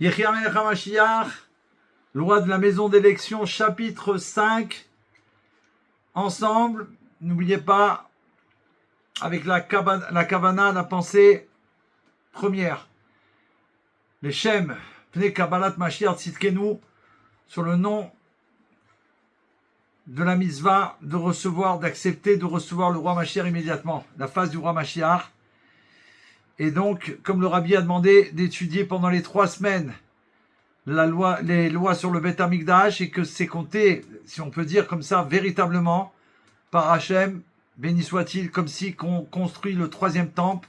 Yehi HaMelech HaMashiach, loi de la maison d'élection, chapitre 5. Ensemble, n'oubliez pas, avec la kavana, la pensée première. Les Shem, Pnei Kabbalat Mashiach Tzidkenu, sur le nom de la mitzvah de recevoir, d'accepter de recevoir le roi Mashiach immédiatement, la phase du roi Mashiach. Et donc, comme le Rabbi a demandé d'étudier pendant les 3 semaines les lois sur le Beth Amikdash, et que c'est compté, si on peut dire comme ça, véritablement par Hachem, béni soit-il, comme si qu'on construit le 3e temple.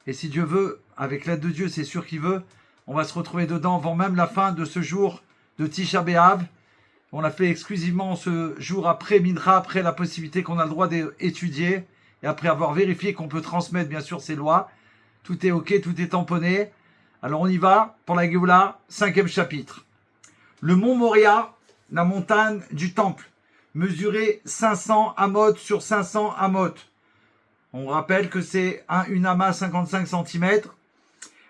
Et si Dieu veut, avec l'aide de Dieu, c'est sûr qu'il veut, on va se retrouver dedans avant même la fin de ce jour de Tisha B'Av. On l'a fait exclusivement ce jour après Mincha, après la possibilité qu'on a le droit d'étudier, et après avoir vérifié qu'on peut transmettre bien sûr ces lois. Tout est ok, tout est tamponné. Alors on y va pour la Géoula, 5e chapitre. Le mont Moria, la montagne du temple, mesurait 500 amot sur 500 amot. On rappelle que c'est une amas 55 cm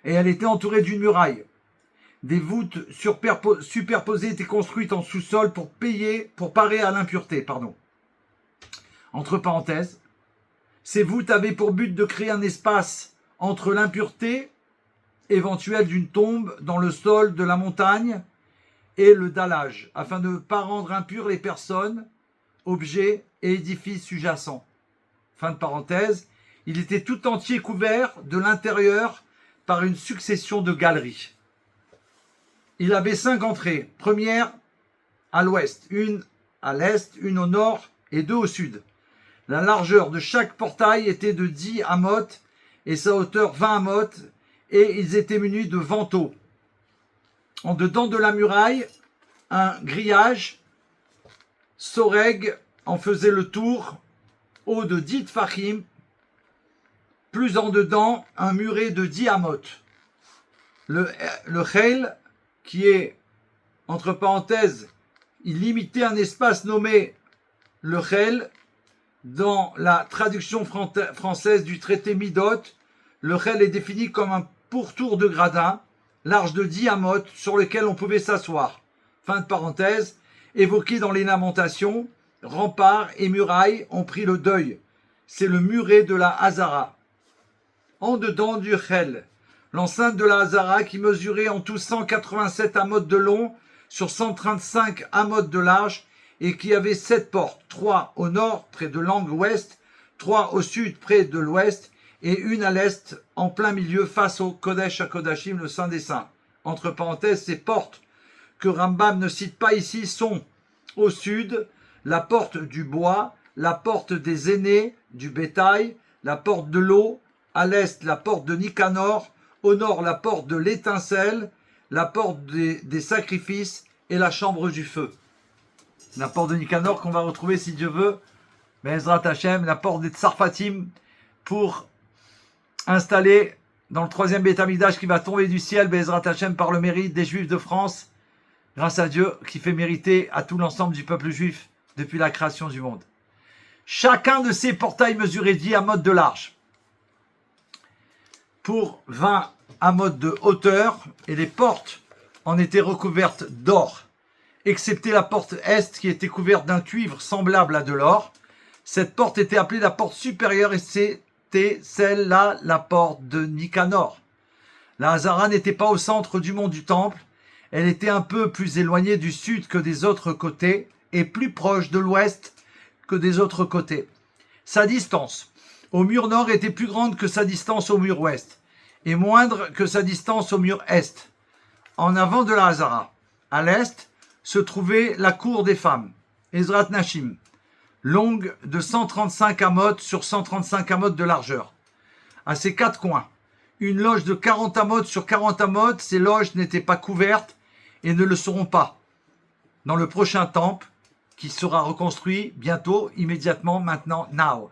et elle était entourée d'une muraille. Des voûtes superposées étaient construites en sous-sol pour parer à l'impureté. Entre parenthèses, ces voûtes avaient pour but de créer un espace entre l'impureté éventuelle d'une tombe dans le sol de la montagne et le dallage, afin de ne pas rendre impures les personnes, objets et édifices sous-jacents. Fin de parenthèse. Il était tout entier couvert de l'intérieur par une succession de galeries. Il avait 5 entrées. Première à l'ouest, une à l'est, une au nord et 2 au sud. La largeur de chaque portail était de 10 amot et sa hauteur 20 amot, et ils étaient munis de vantaux. En dedans de la muraille, un grillage, soreg en faisait le tour, haut de 10 tfachim, plus en dedans, un muret de 10 amot. Le chel, qui est, entre parenthèses, il limitait un espace nommé le chel. Dans la traduction française du traité Midot, le chel est défini comme un pourtour de gradin, large de 10 amot, sur lequel on pouvait s'asseoir. Fin de parenthèse. Évoqué dans les lamentations, remparts et murailles ont pris le deuil. C'est le muret de la Hazara. En dedans du chel, l'enceinte de la Hazara qui mesurait en tout 187 amot de long sur 135 amot de large, et qui avait 7 portes, 3 au nord près de l'angle ouest, 3 au sud près de l'ouest, et une à l'est en plein milieu face au Kodesh HaKodashim, le Saint des Saints. Entre parenthèses, ces portes que Rambam ne cite pas ici sont au sud la porte du bois, la porte des aînés, du bétail, la porte de l'eau, à l'est la porte de Nicanor, au nord la porte de l'étincelle, la porte des sacrifices et la chambre du feu. La porte de Nicanor qu'on va retrouver si Dieu veut, Be'ezrat Hashem, la porte des Tsarfatim, pour installer dans le 3e Beth Amikdash qui va tomber du ciel, Be'ezrat Hashem, par le mérite des Juifs de France, grâce à Dieu qui fait mériter à tout l'ensemble du peuple juif depuis la création du monde. Chacun de ces portails mesurait 10 amot de large pour 20 amot de hauteur, et les portes en étaient recouvertes d'or, excepté la porte est qui était couverte d'un cuivre semblable à de l'or. Cette porte était appelée la porte supérieure, et c'était celle-là la porte de Nicanor. La Hazara n'était pas au centre du mont du temple, elle était un peu plus éloignée du sud que des autres côtés, et plus proche de l'ouest que des autres côtés. Sa distance au mur nord était plus grande que sa distance au mur ouest, et moindre que sa distance au mur est. En avant de la Hazara, à l'est, se trouvait la cour des femmes, Ezrat Nashim, longue de 135 amot sur 135 amot de largeur. À ses 4 coins, une loge de 40 amot sur 40 amot, ces loges n'étaient pas couvertes et ne le seront pas dans le prochain temple qui sera reconstruit bientôt, immédiatement, maintenant, now.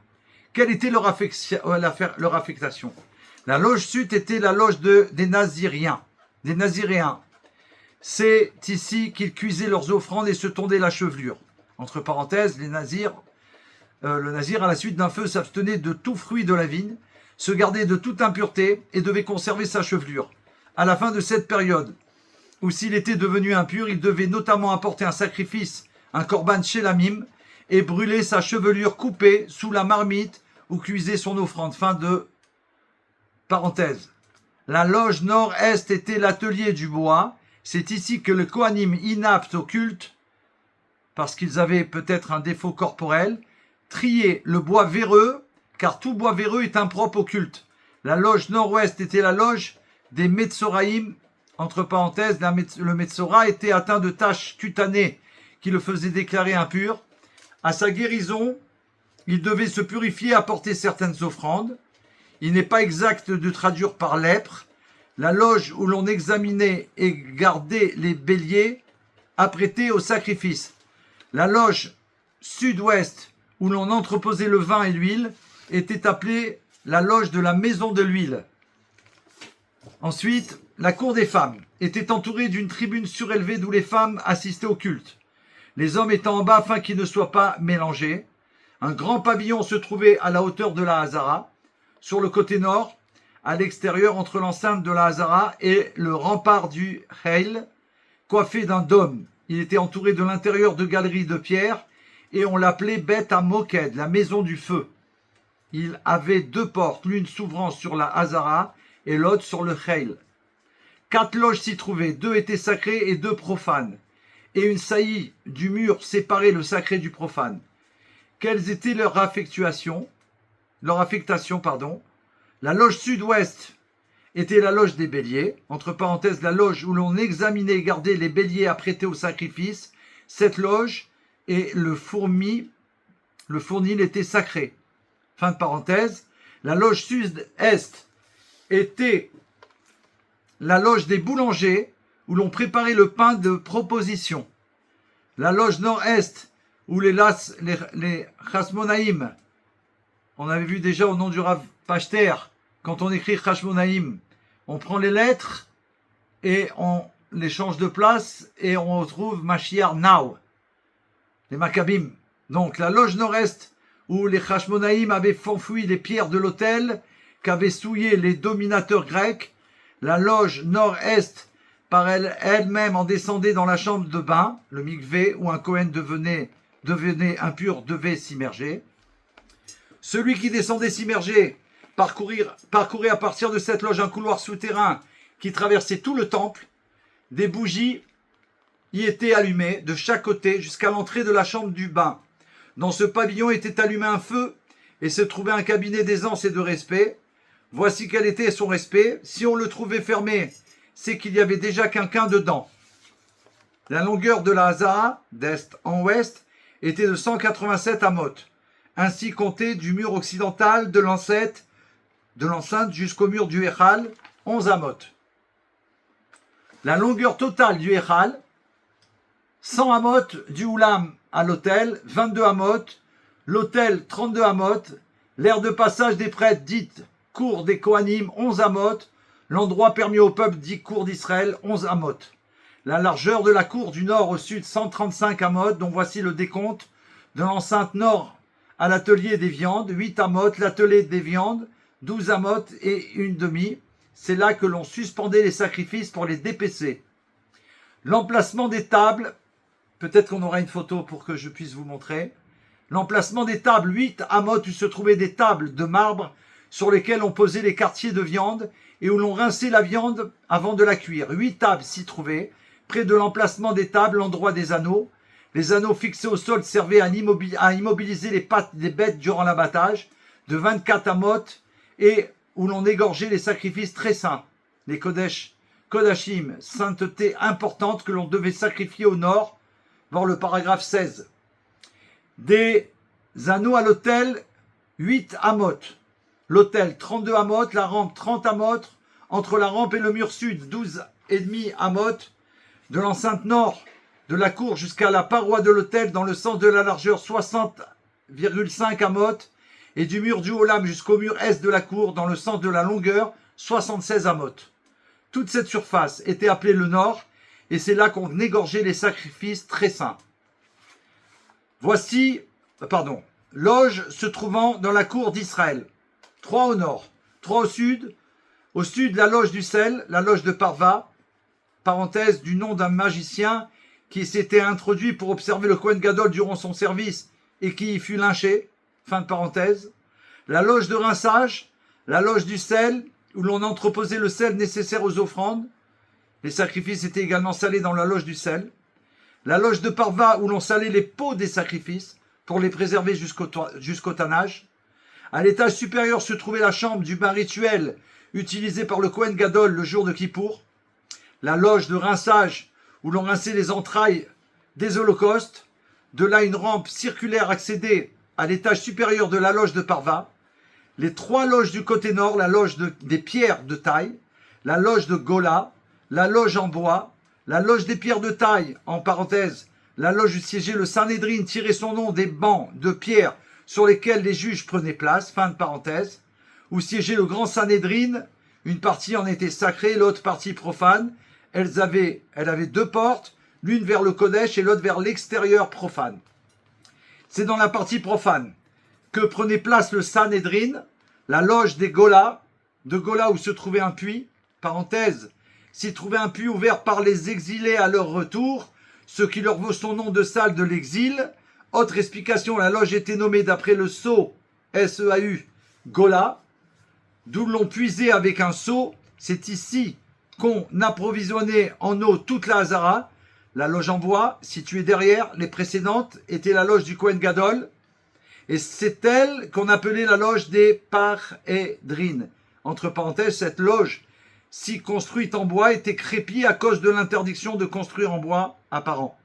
Quelle était leur affectation? La loge sud était la loge des Naziréens. C'est ici qu'ils cuisaient leurs offrandes et se tondaient la chevelure. Entre parenthèses, le nazir, à la suite d'un feu, s'abstenait de tout fruit de la vigne, se gardait de toute impureté et devait conserver sa chevelure. À la fin de cette période, ou s'il était devenu impur, il devait notamment apporter un sacrifice, un korban shelamim, et brûler sa chevelure coupée sous la marmite ou cuiser son offrande. Fin de parenthèse. La loge nord-est était l'atelier du bois. C'est ici que le Kohanim inapte au culte, parce qu'ils avaient peut-être un défaut corporel, triaient le bois véreux, car tout bois véreux est impropre au culte. La loge nord-ouest était la loge des Metzoraïm. Entre parenthèses, le Metzora était atteint de taches cutanées qui le faisaient déclarer impur. À sa guérison, il devait se purifier et apporter certaines offrandes. Il n'est pas exact de traduire par lèpre. La loge où l'on examinait et gardait les béliers apprêtés au sacrifice. La loge sud-ouest où l'on entreposait le vin et l'huile était appelée la loge de la maison de l'huile. Ensuite, la cour des femmes était entourée d'une tribune surélevée d'où les femmes assistaient au culte. Les hommes étant en bas afin qu'ils ne soient pas mélangés. Un grand pavillon se trouvait à la hauteur de la Hazara, sur le côté nord, à l'extérieur entre l'enceinte de la Hazara et le rempart du Heil, coiffé d'un dôme. Il était entouré de l'intérieur de galeries de pierre et on l'appelait Bet HaMoked, la maison du feu. Il avait 2 portes, l'une s'ouvrant sur la Hazara et l'autre sur le Heil. 4 loges s'y trouvaient, 2 étaient sacrées et 2 profanes, et une saillie du mur séparait le sacré du profane. Quelles étaient leur affectation, La loge sud-ouest était la loge des béliers, entre parenthèses la loge où l'on examinait et gardait les béliers apprêtés au sacrifice. Cette loge et le fournil étaient sacrés. Fin de parenthèse. La loge sud-est était la loge des boulangers où l'on préparait le pain de proposition. La loge nord-est où les Chasmonaïm, on avait vu déjà au nom du Rav Pachter, quand on écrit Chashmonaïm, on prend les lettres et on les change de place et on retrouve Mashiach Now, les Maccabim. Donc la loge nord-est où les Chashmonaïm avaient enfoui les pierres de l'autel qu'avaient souillé les dominateurs grecs. La loge nord-est, par elle-même, en descendait dans la chambre de bain, le mikvé, où un Kohen devenait impur, devait s'immerger. Celui qui descendait s'immerger parcourait à partir de cette loge un couloir souterrain qui traversait tout le temple. Des bougies y étaient allumées de chaque côté jusqu'à l'entrée de la chambre du bain. Dans ce pavillon était allumé un feu et se trouvait un cabinet d'aisance et de respect. Voici quel était son respect. Si on le trouvait fermé, c'est qu'il y avait déjà quelqu'un dedans. La longueur de la Hazara, d'est en ouest, était de 187 amot, ainsi compté du mur occidental de l'enceinte jusqu'au mur du Echal, 11 amot. La longueur totale du Echal, 100 amot du Oulam à l'autel, 22 amot, l'autel 32 amot, l'aire de passage des prêtres dite cour des Kohanim, 11 amot, l'endroit permis au peuple dit cour d'Israël, 11 amot. La largeur de la cour du nord au sud, 135 amot, dont voici le décompte. De l'enceinte nord à l'atelier des viandes, 8 amot, l'atelier des viandes, 12 amot et une demi. C'est là que l'on suspendait les sacrifices pour les dépecer. L'emplacement des tables, peut-être qu'on aura une photo pour que je puisse vous montrer. L'emplacement des tables, 8 amot, où se trouvaient des tables de marbre sur lesquelles on posait les quartiers de viande et où l'on rinçait la viande avant de la cuire. 8 tables s'y trouvaient. Près de l'emplacement des tables, l'endroit des anneaux. Les anneaux fixés au sol servaient à immobiliser les pattes des bêtes durant l'abattage, de 24 amot, et où l'on égorgeait les sacrifices très saints, les kodashim, sainteté importante que l'on devait sacrifier au nord, voir le paragraphe 16. Des anneaux à l'autel, 8 amot. L'autel, 32 amot, la rampe, 30 amot, entre la rampe et le mur sud, 12,5 amot. De l'enceinte nord de la cour jusqu'à la paroi de l'autel dans le sens de la largeur 60,5 amot et du mur du Olam jusqu'au mur est de la cour dans le sens de la longueur 76 amot. Toute cette surface était appelée le nord et c'est là qu'on égorgeait les sacrifices très saints. Loge se trouvant dans la cour d'Israël. 3 au nord, 3 au sud. Au sud, la loge du sel, la loge de Parva, parenthèse, du nom d'un magicien qui s'était introduit pour observer le Kohen Gadol durant son service et qui y fut lynché, fin de parenthèse. La loge de rinçage, la loge du sel, où l'on entreposait le sel nécessaire aux offrandes. Les sacrifices étaient également salés dans la loge du sel. La loge de parva, où l'on salait les pots des sacrifices pour les préserver jusqu'au tannage. À l'étage supérieur se trouvait la chambre du bain rituel utilisée par le Kohen Gadol le jour de Kippour. La loge de rinçage, où l'on rinçait les entrailles des holocaustes. De là, une rampe circulaire accédait à l'étage supérieur de la loge de parva. Les trois loges du côté nord, la loge des pierres de taille, la loge de Gola, la loge en bois, la loge des pierres de taille, en parenthèse, la loge où siégeait le Sanhédrin tirait son nom des bancs de pierre sur lesquels les juges prenaient place, fin de parenthèse, où siégeait le grand Sanhédrin, une partie en était sacrée, l'autre partie profane. Elle avait deux portes, l'une vers le Kodesh et l'autre vers l'extérieur profane. C'est dans la partie profane que prenait place le Sanhédrin, la loge des Gola, de Gola où se trouvait un puits, parenthèse, s'y trouvait un puits ouvert par les exilés à leur retour, ce qui leur vaut son nom de salle de l'exil. Autre explication, la loge était nommée d'après le seau, S-E-A-U, Gola, d'où l'on puisait avec un seau. C'est ici qu'on approvisionnait en eau toute la Hazara. La loge en bois, située derrière les précédentes, était la loge du Kohen Gadol. Et c'est elle qu'on appelait la loge des Parhédrines. Entre parenthèses, cette loge, si construite en bois, était crépie à cause de l'interdiction de construire en bois apparent.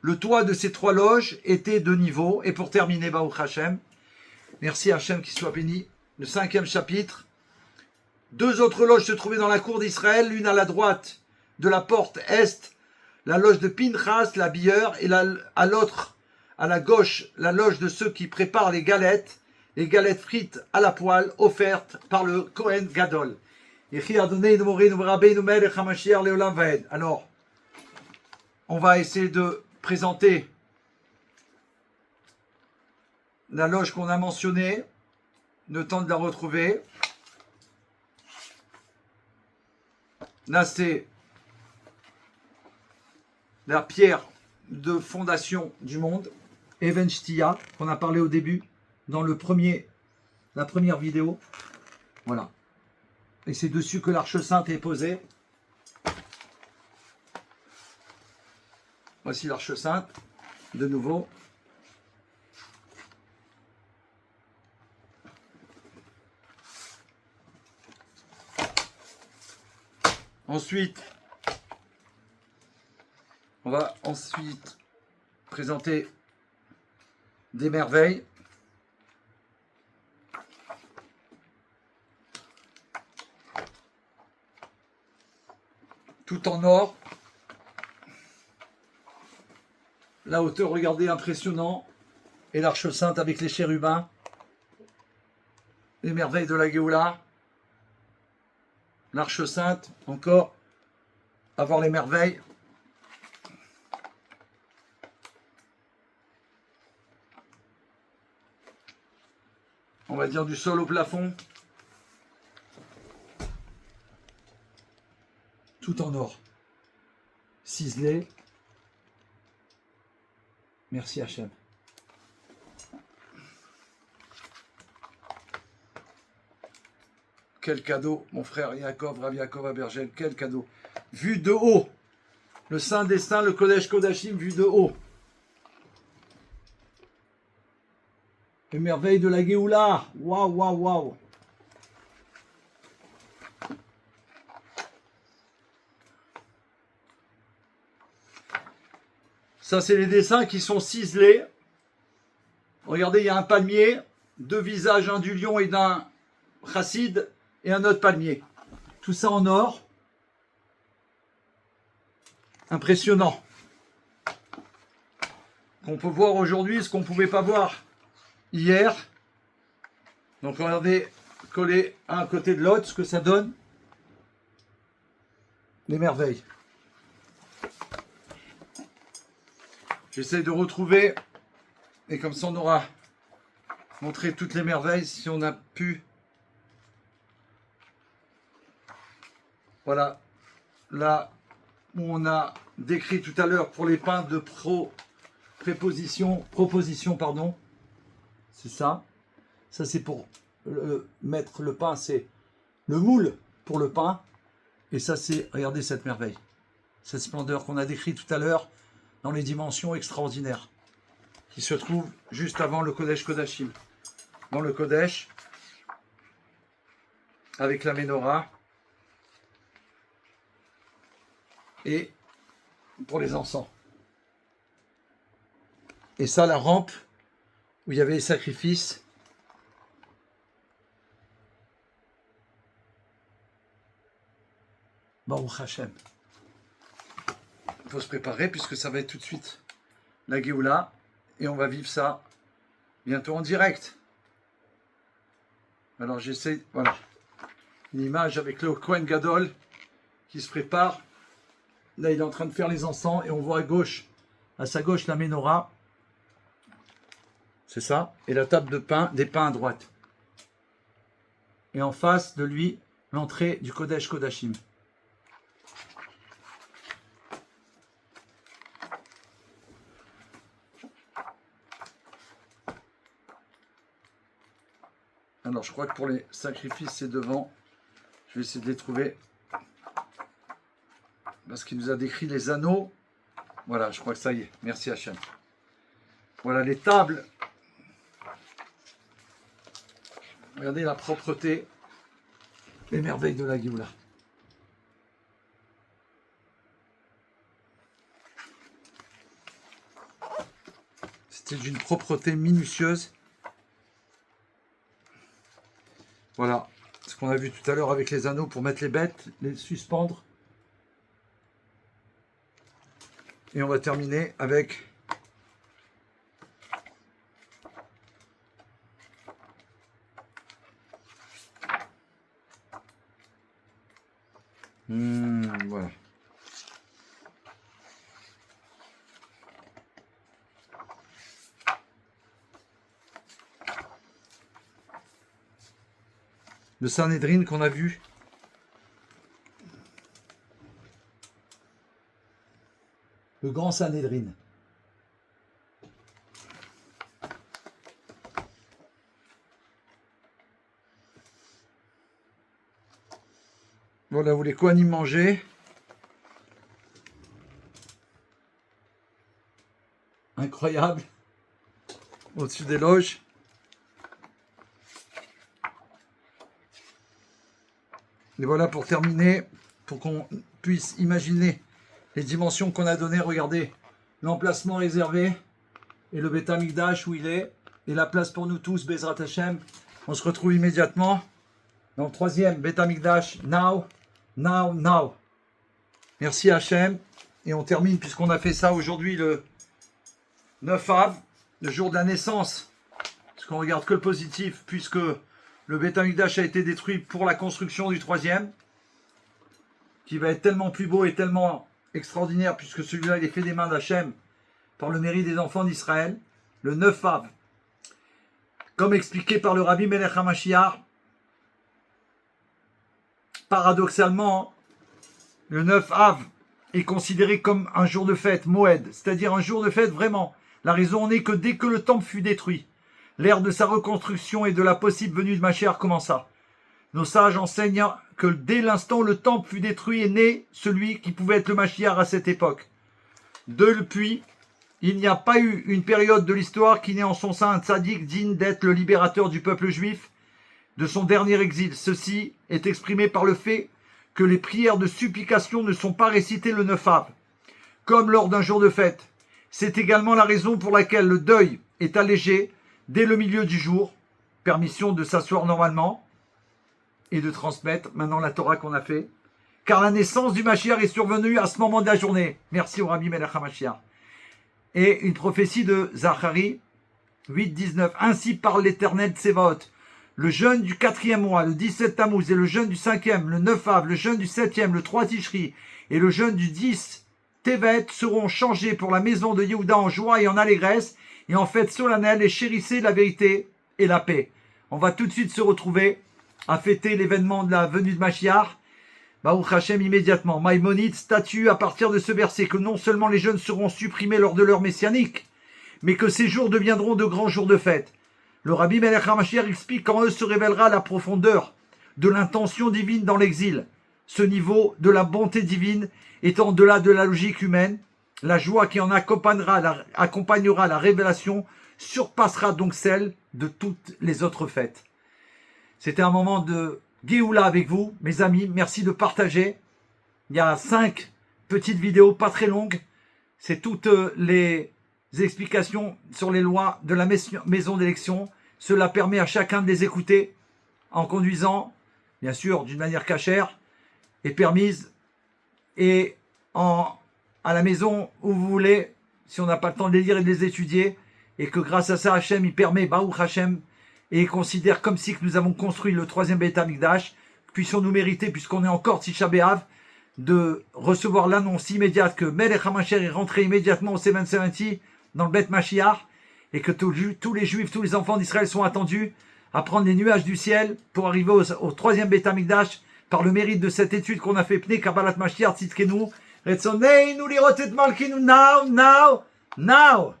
Le toit de ces trois loges était de niveau. Et pour terminer, Baruch Hashem, merci Hashem qui soit béni, le 5e chapitre. Deux autres loges se trouvaient dans la cour d'Israël, l'une à la droite de la porte est, la loge de Pinchas, l'habilleur, et à l'autre, à la gauche, la loge de ceux qui préparent les galettes frites à la poêle, offertes par le Kohen Gadol. Alors, on va essayer de présenter la loge qu'on a mentionnée, le temps de la retrouver. Là, c'est la pierre de fondation du monde, Even Shtia, qu'on a parlé au début, dans la première vidéo. Voilà. Et c'est dessus que l'Arche Sainte est posée. Voici l'Arche Sainte, de nouveau. Ensuite, on va présenter des merveilles. Tout en or. La hauteur, regardez, impressionnant. Et l'Arche Sainte avec les chérubins. Les merveilles de la Géoula. L'Arche Sainte, encore, avoir les merveilles. On va dire du sol au plafond. Tout en or. Ciselé. Merci Hachem. Quel cadeau, mon frère Yaakov, Rav Yaakov Abergel, quel cadeau. Vu de haut. Le Saint des Saints, le Kodesh Kodashim, vu de haut. Les merveilles de la Géoula. Waouh, waouh, waouh. Ça, c'est les dessins qui sont ciselés. Regardez, il y a un palmier, deux visages, un du lion et d'un chassid, et un autre palmier. Tout ça en or. Impressionnant. On peut voir aujourd'hui ce qu'on ne pouvait pas voir hier. Donc regardez, coller un à côté de l'autre, ce que ça donne. Des merveilles. J'essaie de retrouver, et comme ça on aura montré toutes les merveilles si on a pu. Voilà, là, où on a décrit tout à l'heure pour les pains de proposition, pardon. C'est ça. Ça, c'est pour mettre le pain, c'est le moule pour le pain. Et ça, c'est, regardez cette merveille, cette splendeur qu'on a décrit tout à l'heure dans les dimensions extraordinaires qui se trouvent juste avant le Kodesh Kodashim. Dans le Kodesh, avec la Ménorah et pour les encens. Et ça, la rampe où il y avait les sacrifices. Baruch Hashem. Il faut se préparer puisque ça va être tout de suite la Géoula et on va vivre ça bientôt en direct. Alors j'essaie, voilà, une image avec le Kohen Gadol qui se prépare. Là il est en train de faire les encens et on voit à sa gauche la Ménorah. C'est ça, et la table de pain, des pains à droite. Et en face de lui, l'entrée du Kodesh Kodashim. Alors je crois que pour les sacrifices c'est devant. Je vais essayer de les trouver. Parce qu'il nous a décrit les anneaux. Voilà, je crois que ça y est. Merci Hachem. Voilà les tables. Regardez la propreté. Les merveilles de la Géoula. C'était d'une propreté minutieuse. Voilà, ce qu'on a vu tout à l'heure avec les anneaux pour mettre les bêtes, les suspendre. Et on va terminer avec voilà. Le Sanhédrin qu'on a vu. Le grand Sanhédrin. Voilà, vous les Kohanim manger. Incroyable. Au-dessus des loges. Et voilà pour terminer, pour qu'on puisse imaginer les dimensions qu'on a données. Regardez, l'emplacement réservé et le Beth Amikdash où il est. Et la place pour nous tous, Bezrat Hashem. On se retrouve immédiatement dans le troisième Beth Amikdash. Now. Merci Hashem. Et on termine, puisqu'on a fait ça aujourd'hui le 9 Av, le jour de la naissance. Parce qu'on regarde que le positif, puisque le Beth Amikdash a été détruit pour la construction du troisième, qui va être tellement plus beau et tellement extraordinaire, puisque celui-là, il est fait des mains d'Hachem par le mérite des enfants d'Israël. Le 9 Av, comme expliqué par le Rabbi Melech HaMashiach, paradoxalement, le 9 Av est considéré comme un jour de fête, Moed, c'est-à-dire un jour de fête vraiment. La raison en est que dès que le temple fut détruit, l'ère de sa reconstruction et de la possible venue de Mashiach commença. Nos sages enseignent que dès l'instant où le temple fut détruit est né celui qui pouvait être le Mashiach à cette époque. Depuis, il n'y a pas eu une période de l'histoire qui n'ait en son sein un tzaddik digne d'être le libérateur du peuple juif de son dernier exil. Ceci est exprimé par le fait que les prières de supplication ne sont pas récitées le 9 Av, comme lors d'un jour de fête. C'est également la raison pour laquelle le deuil est allégé dès le milieu du jour. Permission de s'asseoir normalement et de transmettre maintenant la Torah qu'on a fait. Car la naissance du Mashiach est survenue à ce moment de la journée. Merci au Rabbi Melech HaMashiach. Et une prophétie de Zacharie 8-19. Ainsi parle l'Éternel Tsevaot. Le jeûne du 4e mois, le 17 Tammuz, et le jeûne du 5e, le 9 Av, le jeûne du 7e, le 3 Tishri, et le jeûne du 10 Tevet seront changés pour la maison de Yehuda en joie et en allégresse, et en fête solennelle, et chérissez la vérité et la paix. On va tout de suite se retrouver à fêter l'événement de la venue de Mashiach. Baruch Hashem immédiatement. Maïmonide statue à partir de ce verset que non seulement les jeunes seront supprimés lors de leur messianique, mais que ces jours deviendront de grands jours de fête. Le Rabbi Melech HaMashiach explique qu'en eux se révélera la profondeur de l'intention divine dans l'exil. Ce niveau de la bonté divine étant au-delà de la logique humaine, la joie qui en accompagnera la révélation surpassera donc celle de toutes les autres fêtes. C'était un moment de Géoula avec vous, mes amis. Merci de partager. Il y a 5 petites vidéos, pas très longues. C'est toutes les explications sur les lois de la maison d'élection. Cela permet à chacun de les écouter en conduisant, bien sûr, d'une manière cachère et permise, et à la maison où vous voulez, si on n'a pas le temps de les lire et de les étudier, et que grâce à ça, Hachem, il permet, Baruch Hachem, et il considère comme si que nous avons construit le 3e Beit HaMikdash, puissions-nous mériter, puisqu'on est encore Tisha B'Av, de recevoir l'annonce immédiate que Melech HaMashiach est rentré immédiatement au 770 dans le Beit Mashiach, et que tous les Juifs, tous les enfants d'Israël sont attendus à prendre les nuages du ciel pour arriver au 3e Beit HaMikdash par le mérite de cette étude qu'on a fait, Pnei Kabbalat Mashiach Tzidkenu, Retzoneinu lirot et Malkinu, now.